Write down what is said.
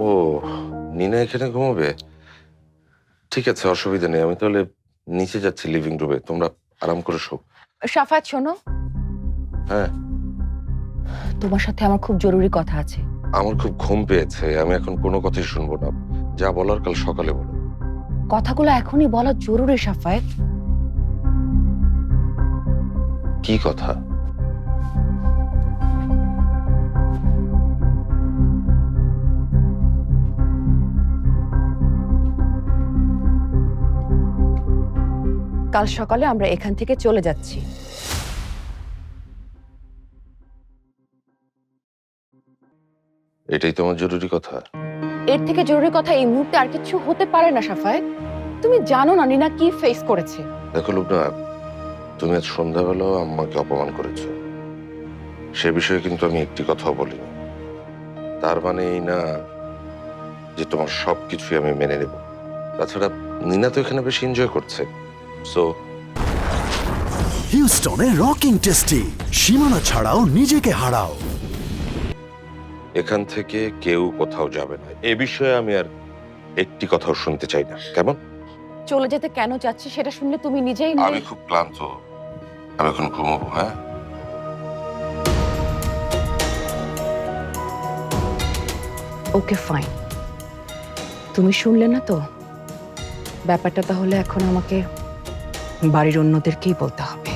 ও, নিনা এখানে ঘুমাবে? ঠিক আছে, অসুবিধা নেই। আমি তাহলে নিচে যাচ্ছি লিভিং রুমে, তোমরা আরাম করে শো। সাফাত শোনো, হ্যাঁ, তোমার সাথে আমার খুব জরুরি কথা আছে। আমার খুব ঘুম পেয়েছে, আমি এখন কোনো কথাই শুনবো না। যা বলার কাল সকালে বলো। কথাগুলো এখনই বলা জরুরি সাফায়েত। কি কথা? কাল সকালে আমরা এখান থেকে চলে যাচ্ছি। এটাই তোমার জরুরি কথা? এর থেকে জরুরি কথা এই মুহূর্তে আর কিছু হতে পারে না সাফায়েত। তুমি জানো না নিনা কি ফেস করেছে। দেখো লুবনা, তুমি আজ সন্ধ্যাবেলাও আম্মাকে অপমান করেছো। সে বিষয়ে কিন্তু আমি একটি কথাও বলিনি। তার মানে এই না যে তোমার সবকিছুই আমি মেনে নেব। তাছাড়া নিনা তো এখানে বেশি এনজয় করছে, সো হিউস্টনে রকিং টেস্টি, সীমানা ছাড়াও নিজেকে হারাও। এখান থেকে কেউ কোথাও যাবে না। এ বিষয়ে আমি আর একটি কথাও শুনতে চাই না, কেমন? চলে যেতে কেন যাচ্ছি সেটা শুনলে তুমি নিজেই আমি খুব ক্লান্ত, আমি এখন ঘুমাবো। হ্যাঁ, ওকে ফাইন। তুমি শুনলে না তো, ব্যাপারটা তাহলে এখন আমাকে বাড়ির অন্যদেরকেই বলতে হবে।